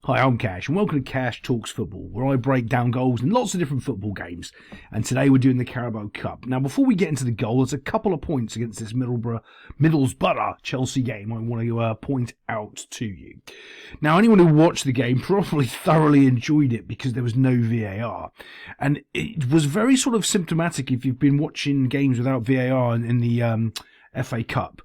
Hi, I'm Cash, and welcome to Cash Talks Football, where I break down goals in lots of different football games. And today we're doing the Carabao Cup. Now, before we get into the goal, there's a couple of points against this Middlesbrough Chelsea game I want to point out to you. Now, anyone who watched the game probably thoroughly enjoyed it because there was no VAR. And it was very sort of symptomatic if you've been watching games without VAR in the FA Cup,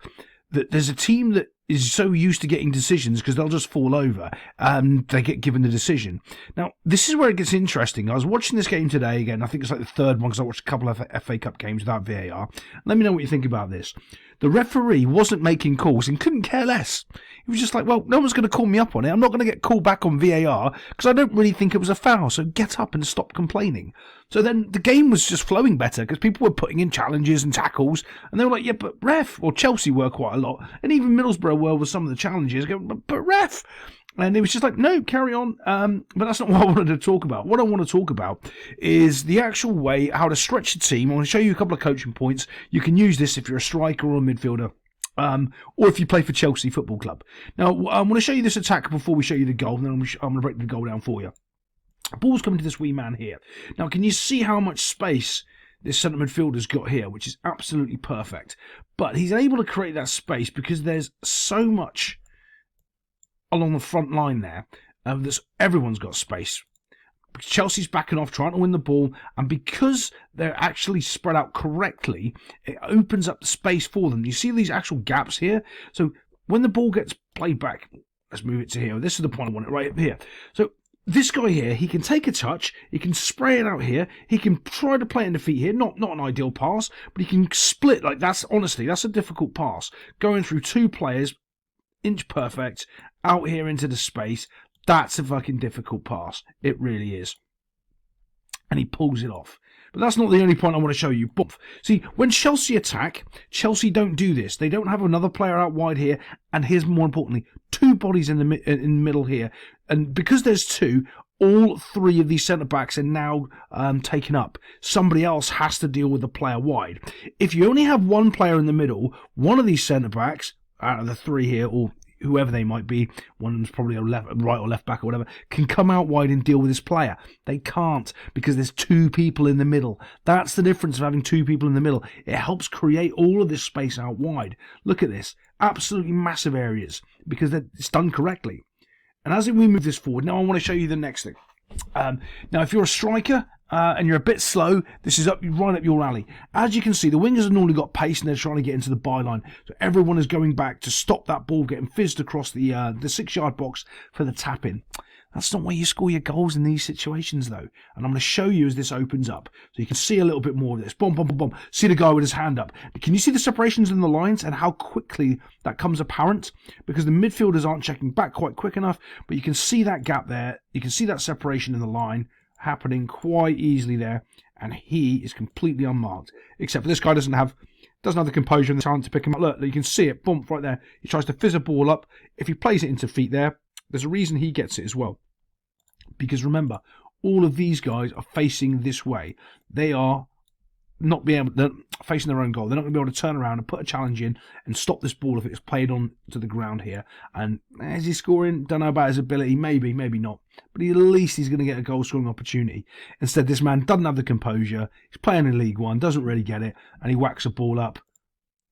that there's a team that is so used to getting decisions because they'll just fall over and they get given the decision. Now, this is where it gets interesting. I was watching this game today again. I think it's like the third one because I watched a couple of FA Cup games without VAR. Let me know what you think about this. The referee wasn't making calls and couldn't care less. He was just like, well, no one's going to call me up on it. I'm not going to get called back on VAR because I don't really think it was a foul. So get up and stop complaining. So then the game was just flowing better because people were putting in challenges and tackles. And they were like, yeah, but ref. Or Chelsea were quite a lot. And even Middlesbrough were with some of the challenges. But ref. And it was just like, no, carry on. But that's not what I wanted to talk about. What I want to talk about is the actual way how to stretch the team. I want to show you a couple of coaching points. You can use this if you're a striker or a midfielder. Or if you play for Chelsea Football Club. Now, I'm going to show you this attack before we show you the goal, and then I'm going to break the goal down for you. Ball's coming to this wee man here. Now, can you see how much space this centre midfielder's got here, which is absolutely perfect? But he's able to create that space because there's so much along the front line there. Everyone's got space. Chelsea's backing off, trying to win the ball, and because they're actually spread out correctly, it opens up the space for them. You see these actual gaps here? So when the ball gets played back, let's move it to here. This is the point I want it right up here. So this guy here, he can take a touch, he can spray it out here, he can try to play in the feet here, not an ideal pass, but he can split, like that's a difficult pass. Going through two players, inch perfect, out here into the space. That's a fucking difficult pass. It really is. And he pulls it off. But that's not the only point I want to show you. See, when Chelsea attack, Chelsea don't do this. They don't have another player out wide here. And here's more importantly, two bodies in the middle here. And because there's two, all three of these centre-backs are now taken up. Somebody else has to deal with the player wide. If you only have one player in the middle, one of these centre-backs, out of the three here, or whoever they might be, one of them's probably a right or left back or whatever, can come out wide and deal with this player. They can't because there's two people in the middle. That's the difference of having two people in the middle. It helps create all of this space out wide. Look at this. Absolutely massive areas because it's done correctly. And as we move this forward, now I want to show you the next thing. Now, if you're a striker and you're a bit slow, this is right up your alley. As you can see, the wingers have normally got pace and they're trying to get into the byline. So everyone is going back to stop that ball getting fizzed across the 6-yard box for the tap-in. That's not where you score your goals in these situations, though. And I'm going to show you as this opens up. So you can see a little bit more of this. Boom, boom, boom, boom. See the guy with his hand up. Can you see the separations in the lines and how quickly that comes apparent? Because the midfielders aren't checking back quite quick enough. But you can see that gap there. You can see that separation in the line happening quite easily there. And he is completely unmarked. Except for this guy doesn't have the composure and the talent to pick him up. Look, you can see it. Boom, right there. He tries to fizz a ball up. If he plays it into feet there, there's a reason he gets it as well. Because remember, all of these guys are facing this way. They're facing their own goal. They're not going to be able to turn around and put a challenge in and stop this ball if it's played on to the ground here. And is he scoring? Don't know about his ability. Maybe, maybe not. But at least he's going to get a goal scoring opportunity. Instead, this man doesn't have the composure. He's playing in League One, doesn't really get it, and he whacks a ball up.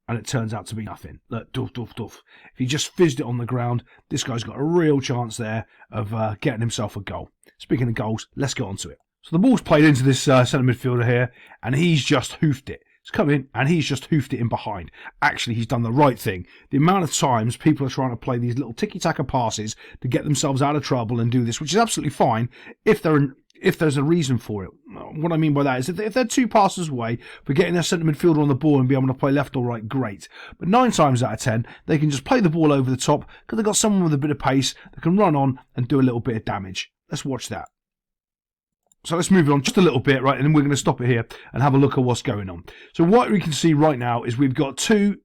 And it turns out to be nothing. Look, doof, doof, doof. If he just fizzed it on the ground, this guy's got a real chance there of getting himself a goal. Speaking of goals, let's get on to it. So the ball's played into this centre midfielder here, and he's just hoofed it. It's come in, and he's just hoofed it in behind. Actually, he's done the right thing. The amount of times people are trying to play these little tiki-taka passes to get themselves out of trouble and do this, which is absolutely fine if there's a reason for it. What I mean by that is if they're two passes away for getting their centre midfielder on the ball and be able to play left or right, great. But 9 times out of 10, they can just play the ball over the top because they've got someone with a bit of pace that can run on and do a little bit of damage. Let's watch that. So let's move it on just a little bit, right, and then we're going to stop it here and have a look at what's going on. So what we can see right now is we've got two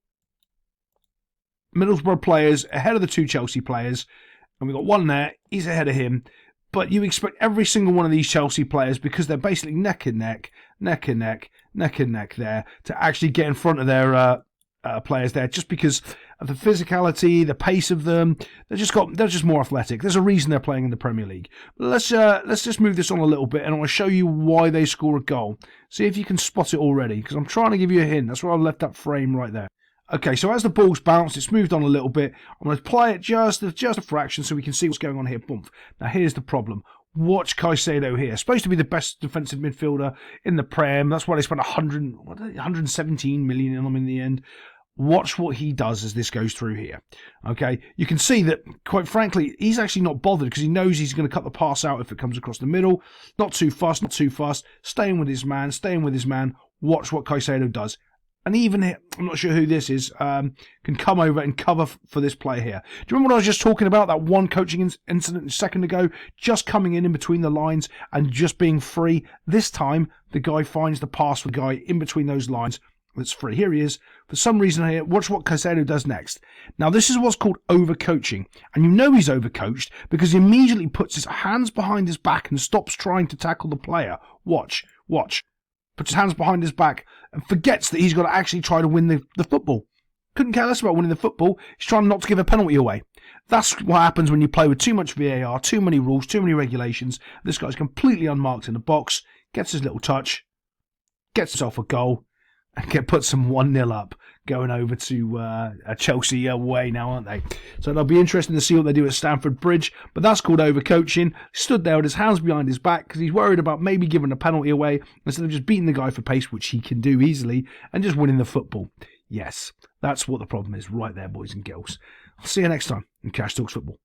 Middlesbrough players ahead of the two Chelsea players, and we've got one there, he's ahead of him. But you expect every single one of these Chelsea players, because they're basically neck and neck, neck and neck, neck and neck there, to actually get in front of their players there, just because of the physicality, the pace of them. They're just more athletic. There's a reason they're playing in the Premier League. But let's just move this on a little bit, and I'll show you why they score a goal. See if you can spot it already, because I'm trying to give you a hint. That's why I left that frame right there. Okay, so as the ball's bounced, it's moved on a little bit. I'm going to play it just a fraction so we can see what's going on here. Boom. Now here's the problem. Watch Caicedo here. Supposed to be the best defensive midfielder in the Prem. That's why they spent 117 million on him in the end. Watch what he does as this goes through here. Okay, you can see that, quite frankly, he's actually not bothered because he knows he's going to cut the pass out if it comes across the middle. Not too fast. Staying with his man. Watch what Caicedo does. And even here, I'm not sure who this is, can come over and cover for this player here. Do you remember what I was just talking about? That one coaching incident a second ago? Just coming in between the lines and just being free. This time, the guy finds the pass for the guy in between those lines that's free. Here he is. For some reason here, watch what Caicedo does next. Now, this is what's called overcoaching. And you know he's overcoached because he immediately puts his hands behind his back and stops trying to tackle the player. Watch. Puts his hands behind his back and forgets that he's got to actually try to win the football. Couldn't care less about winning the football. He's trying not to give a penalty away. That's what happens when you play with too much VAR, too many rules, too many regulations. This guy's completely unmarked in the box, gets his little touch, gets himself a goal, and puts some 1-0 up, going over to Chelsea away now, aren't they? So it'll be interesting to see what they do at Stamford Bridge, but that's called overcoaching. Stood there with his hands behind his back because he's worried about maybe giving a penalty away instead of just beating the guy for pace, which he can do easily, and just winning the football. Yes, that's what the problem is right there, boys and girls. I'll see you next time in Cash Talks Football.